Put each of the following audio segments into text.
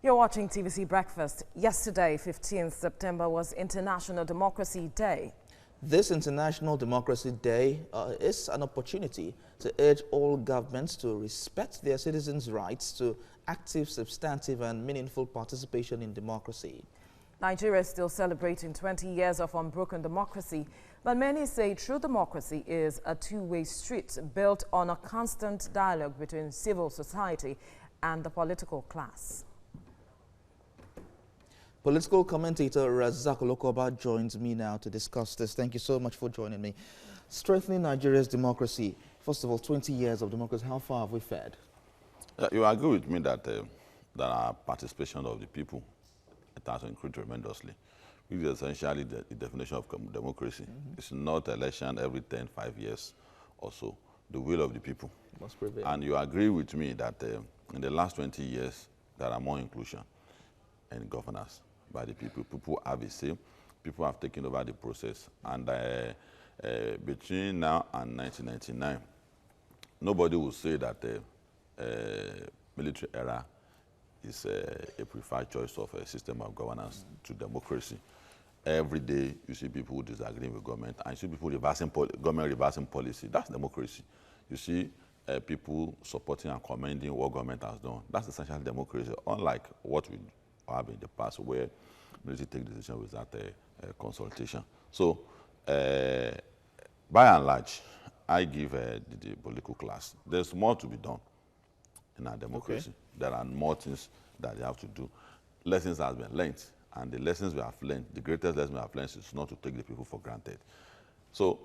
You're watching TVC Breakfast. Yesterday, 15th September, was International Democracy Day. This International Democracy Day is an opportunity to urge all governments to respect their citizens' rights to active, substantive and meaningful participation in democracy. Nigeria is still celebrating 20 years of unbroken democracy, but many say true democracy is a two-way street built on a constant dialogue between civil society and the political class. Political commentator Razak Olokoba joins me now to discuss this. Thank you so much for joining me. Strengthening Nigeria's democracy. First of all, 20 years of democracy, how far have we fared? You agree with me that our participation of the people has increased tremendously. Which is essentially the definition of democracy. It's not election every 5 years or so. The will of the people must prevail. And you agree with me that in the last 20 years, there are more inclusion and governance by the people. People have a say. People have taken over the process. And between now and 1999, nobody will say that the military era is a preferred choice of a system of governance to democracy. Every day you see people who disagree with government, and you see people government reversing policy. That's democracy. You see people supporting and commending what government has done. That's essentially democracy, unlike what we have in the past where military take decisions without consultation. So by and large, I give the political class, there's more to be done in our democracy. Okay. There are more things that they have to do. Lessons have been learned, and the lessons we have learned, the greatest lesson we have learned is not to take the people for granted. So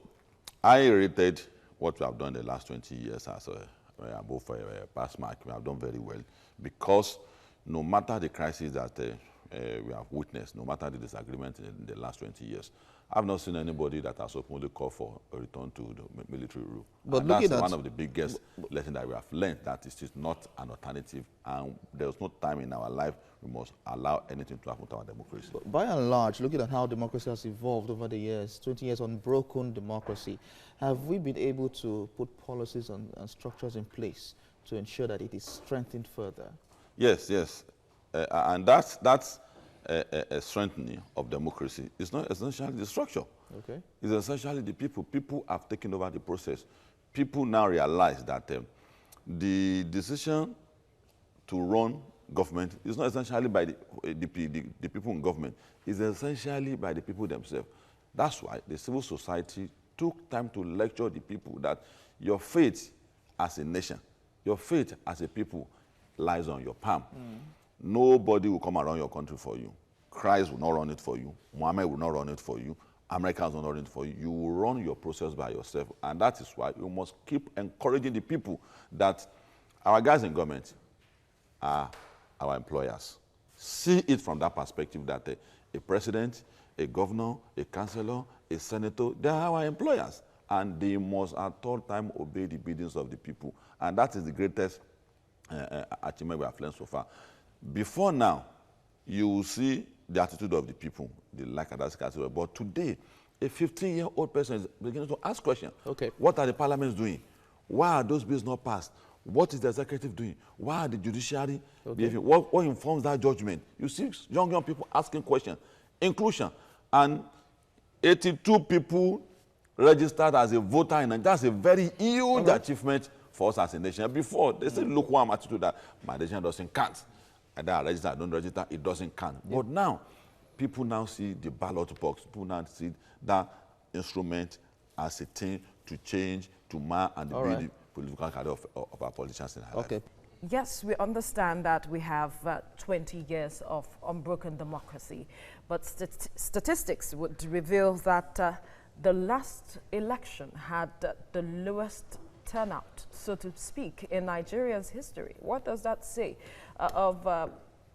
I rated what we have done in the last 20 years as above a pass mark. We have done very well because no matter the crisis that we have witnessed, no matter the disagreement in the last 20 years, I've not seen anybody that has openly called for a return to the military rule. But that's one of the biggest lessons that we have learned, that it is not an alternative, and there's no time in our life we must allow anything to happen to our democracy. But by and large, looking at how democracy has evolved over the years, 20 years unbroken democracy, have we been able to put policies and structures in place to ensure that it is strengthened further? Yes, yes. And that's a strengthening of democracy. It's not essentially the structure. Okay. It's essentially the people. People have taken over the process. People now realize that the decision to run government is not essentially by the people in government. It's essentially by the people themselves. That's why the civil society took time to lecture the people that your fate as a nation, your fate as a people lies on your palm. Nobody will come around your country for you. Christ will not run it for you. Muhammad will not run it for you. Americans will not run it for you. You will run your process by yourself. And that is why you must keep encouraging the people that our guys in government are our employers. See it from that perspective that a president, a governor, a councillor, a senator, they are our employers. And they must at all times obey the biddings of the people. And that is the greatest achievement we have learned so far. Before now, you will see the attitude of the people, they like that category. But today, a 15-year-old person is beginning to ask questions. Okay. What are the parliaments doing? Why are those bills not passed? What is the executive doing? Why are the judiciary behaving? What informs that judgment? You see young people asking questions. Inclusion. And 82 people registered as a voter in Nigeria. That's a very huge achievement for us as a nation. Before, they said lukewarm attitude that my nation doesn't count. And I register, I don't register, it doesn't count. But now, people now see the ballot box. People now see that instrument as a thing to change, to mar, and to be the political career of our politicians in our life. Yes, we understand that we have 20 years of unbroken democracy, but statistics would reveal that the last election had the lowest turnout, so to speak, in Nigeria's history. What does that say of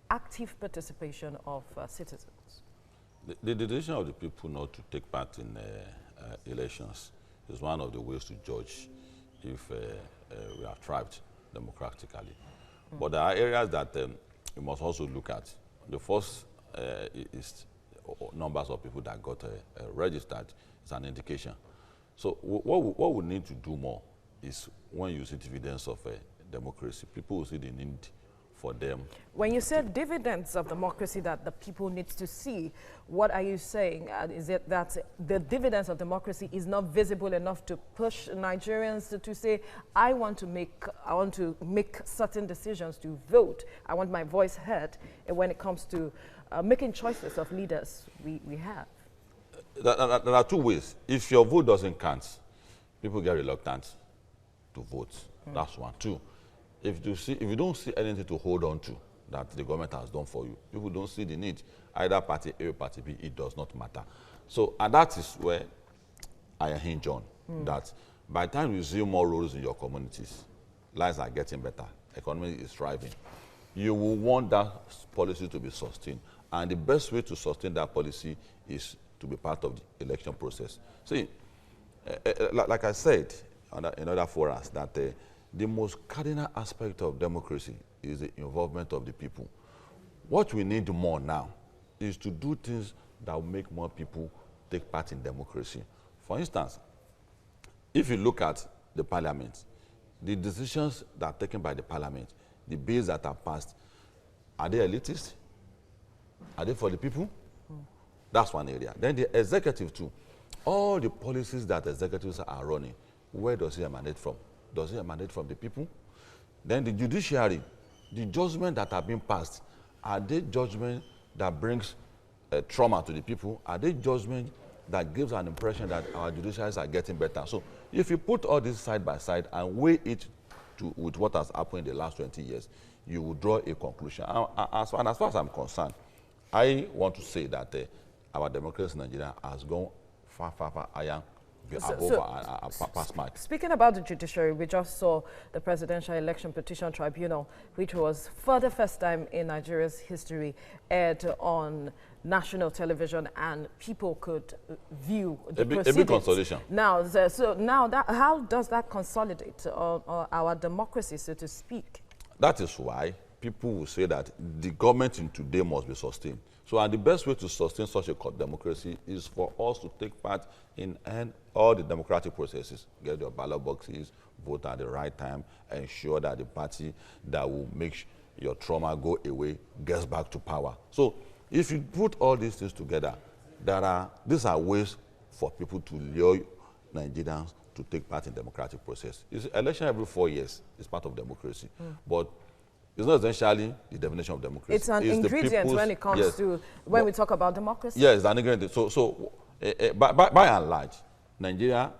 active participation of citizens? The decision of the people not to take part in elections is one of the ways to judge if we have thrived democratically. But there are areas that we must also look at. The first is numbers of people that got registered. It's an indication. So what we need to do more is when you see dividends of democracy, people will see the need for them. When you said dividends of democracy that the people need to see, what are you saying? Is it that the dividends of democracy is not visible enough to push Nigerians to say, I want to make certain decisions to vote. I want my voice heard when it comes to making choices of leaders we have? There are two ways. If your vote doesn't count, people get reluctant to vote. That's one. Two, if you don't see anything to hold on to that the government has done for you, people don't see the need. Either party A or party B, it does not matter. So, and that is where I hinge on, that by the time you see more roads in your communities, lives are getting better, economy is thriving, you will want that policy to be sustained. And the best way to sustain that policy is to be part of the election process. See, like I said in other forums, that the most cardinal aspect of democracy is the involvement of the people. What we need more now is to do things that will make more people take part in democracy. For instance, if you look at the parliament, the decisions that are taken by the parliament, the bills that are passed, are they elitist? Are they for the people? That's one area. Then the executive too. All the policies that executives are running, where does it emanate from? Does it emanate from the people? Then the judiciary, the judgment that have been passed, are they judgment that brings trauma to the people? Are they judgment that gives an impression that our judiciaries are getting better? So if you put all this side by side and weigh it with what has happened in the last 20 years, you will draw a conclusion. As far as I'm concerned, I want to say that our democracy in Nigeria has gone far higher. Past mark. Speaking about the judiciary, we just saw the Presidential Election Petition Tribunal, which was for the first time in Nigeria's history aired on national television, and people could view the proceedings. A big consolidation. Now, how does that consolidate our democracy, so to speak? That is why people will say that the government in today must be sustained. So, and the best way to sustain such a democracy is for us to take part in all the democratic processes, get your ballot boxes, vote at the right time, ensure that the party that will make your trauma go away gets back to power. So, if you put all these things together, these are ways for people to lure Nigerians to take part in democratic process. Election every 4 years is part of democracy, but it's not essentially the definition of democracy. It's an ingredient when it comes to when we talk about democracy. Yes, it's an ingredient. So by and large, Nigeria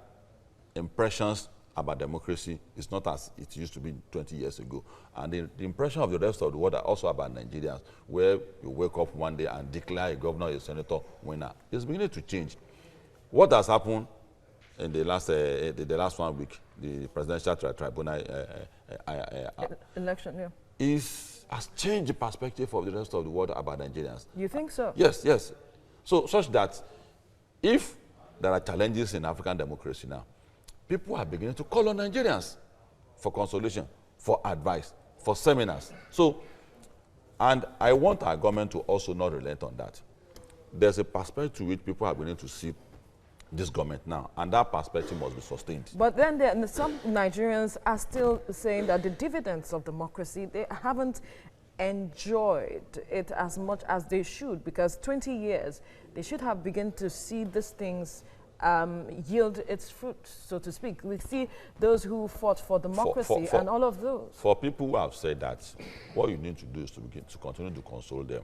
impressions about democracy is not as it used to be 20 years ago. And the impression of the rest of the world are also about Nigerians, where you wake up one day and declare a governor, a senator winner. It's beginning to change. What has happened in the last 1 week, the presidential tribunal election, yeah, has changed the perspective of the rest of the world about Nigerians. You think so? Yes. So such that if there are challenges in African democracy now, people are beginning to call on Nigerians for consolation, for advice, for seminars. So, and I want our government to also not relent on that. There's a perspective to which people are beginning to see this government now, and that perspective must be sustained. But then some Nigerians are still saying that the dividends of democracy, they haven't enjoyed it as much as they should, because 20 years, they should have begun to see these things yield its fruit, so to speak. We see those who fought for democracy and all of those. For people who have said that, what you need to do is to begin to continue to console them.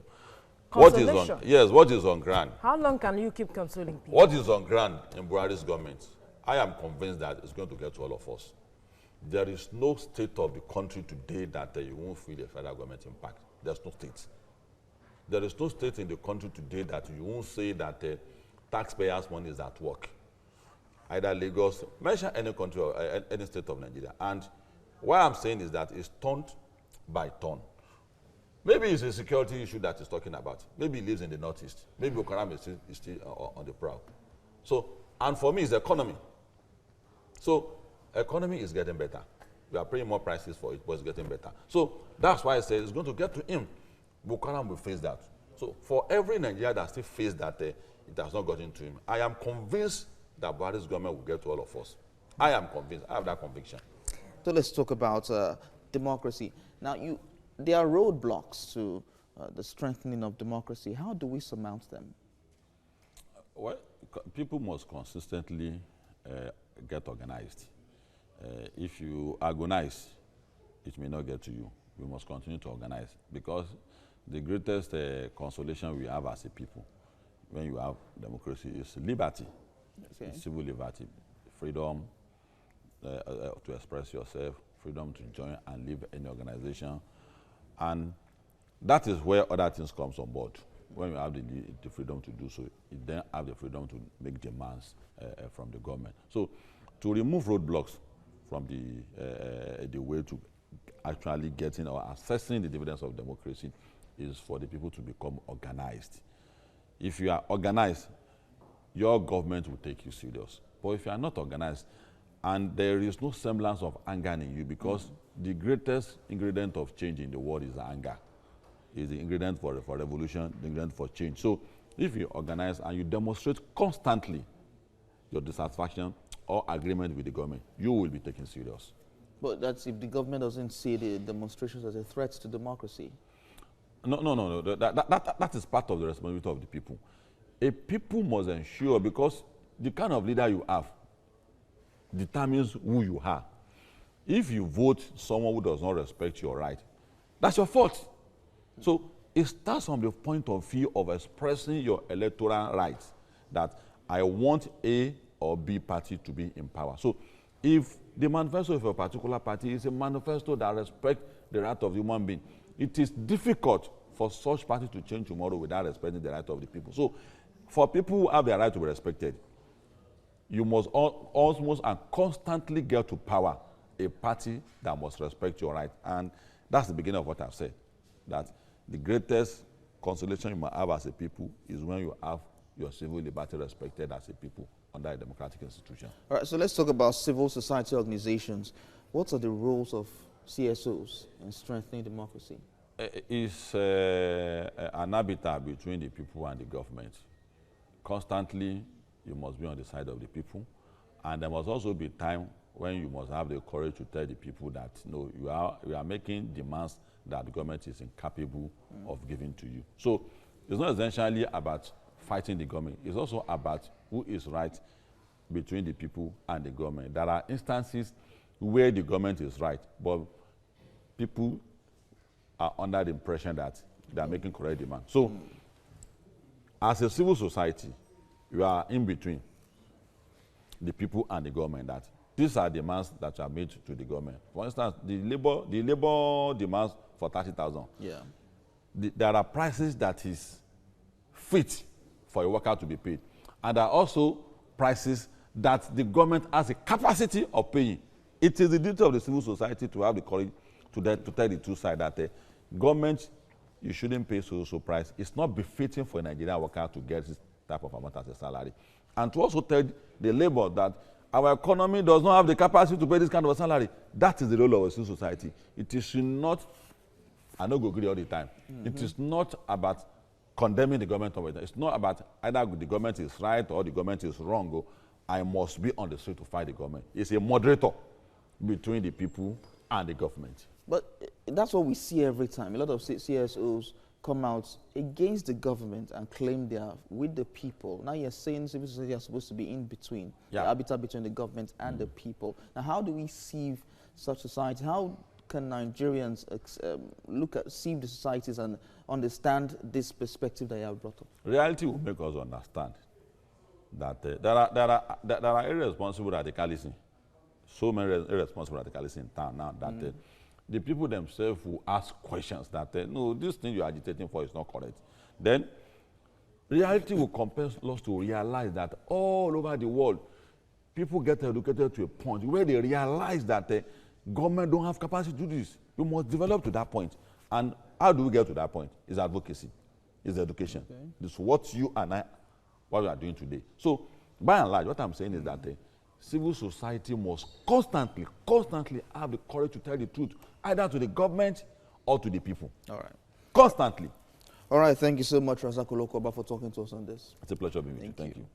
What is on ground? How long can you keep consoling people? What is on ground in Buhari's government? I am convinced that it's going to get to all of us. There is no state of the country today that you won't feel the federal government impact. There's no state. There is no state in the country today that you won't say that taxpayers' money is at work. Either Lagos, mention any country or any state of Nigeria. And what I'm saying is that it's turn by turn. Maybe it's a security issue that he's talking about. Maybe he lives in the northeast. Maybe Okaram is still on the prowl. So, and for me, it's the economy. So, economy is getting better. We are paying more prices for it, but it's getting better. So, that's why I say it's going to get to him. Bukaram will face that. So, for every Nigerian that still face that it has not gotten to him, I am convinced that Buhari's government will get to all of us. I am convinced. I have that conviction. So let's talk about democracy. Now, there are roadblocks to the strengthening of democracy. How do we surmount them? Well, people must consistently get organized. If you agonize, it may not get to you. We must continue to organize, because the greatest consolation we have as a people when you have democracy is liberty. Okay. Civil liberty, freedom to express yourself, freedom to join and leave any organization. And that is where other things comes on board. When you have the freedom to do so, you then have the freedom to make demands from the government. So to remove roadblocks from the way to actually getting or assessing the dividends of democracy is for the people to become organized. If you are organized, your government will take you serious. But if you are not organized, and there is no semblance of anger in you, because the greatest ingredient of change in the world is anger. Is the ingredient for revolution, the ingredient for change. So if you organize and you demonstrate constantly your dissatisfaction or agreement with the government, you will be taken serious. But that's if the government doesn't see the demonstrations as a threat to democracy. No. That is part of the responsibility of the people. A people must ensure, because the kind of leader you have determines who you are. If you vote someone who does not respect your right, that's your fault. So it starts from the point of view of expressing your electoral rights, that I want A or B party to be in power. So if the manifesto of a particular party is a manifesto that respects the right of the human being, it is difficult for such party to change tomorrow without respecting the right of the people. So for people who have their right to be respected, you must almost and constantly get to power a party that must respect your right. And that's the beginning of what I've said, that the greatest consolation you might have as a people is when you have your civil liberty respected as a people under a democratic institution. All right, so let's talk about civil society organizations. What are the roles of CSOs in strengthening democracy? It's an arbiter between the people and the government. Constantly, you must be on the side of the people. And there must also be time when you must have the courage to tell the people that, no, you are making demands that the government is incapable of giving to you. So it's not essentially about fighting the government. It's also about who is right between the people and the government. There are instances where the government is right, but people are under the impression that they are making correct demand. So as a civil society, you are in between the people and the government, that these are demands that are made to the government. For instance, the labor demands for 30,000. Yeah. There are prices that is fit for a worker to be paid. And there are also prices that the government has a capacity of paying. It is the duty of the civil society to have the courage to tell the two sides that government, you shouldn't pay so price. It's not befitting for a Nigerian worker to get this type of amount as a salary. And to also tell the labor that our economy does not have the capacity to pay this kind of a salary. That is the role of a civil society. It is not, I don't go agree all the time. It is not about condemning the government of it. It's not about either the government is right or the government is wrong. I must be on the street to fight the government. It's a moderator between the people and the government. But that's what we see every time. A lot of CSOs come out against the government and claim they are with the people. Now you're saying civil society are supposed to be in between, the arbiter between the government and the people. Now how do we sieve such society? How can Nigerians sieve the societies and understand this perspective that you have brought up? Reality will make us understand that there are irresponsible radicalism, so many irresponsible radicalism in town now that the people themselves will ask questions that, no, this thing you're agitating for is not correct. Then reality will compel us to realize that all over the world, people get educated to a point where they realize that government don't have capacity to do this. You must develop to that point. And how do we get to that point? It's advocacy, it's education. Okay. This is what you and I, what we are doing today. So by and large, what I'm saying is that civil society must constantly have the courage to tell the truth, either to the government or to the people. All right. Constantly. All right. Thank you so much, Razak Olokoba, for talking to us on this. It's a pleasure being with you. Thank you.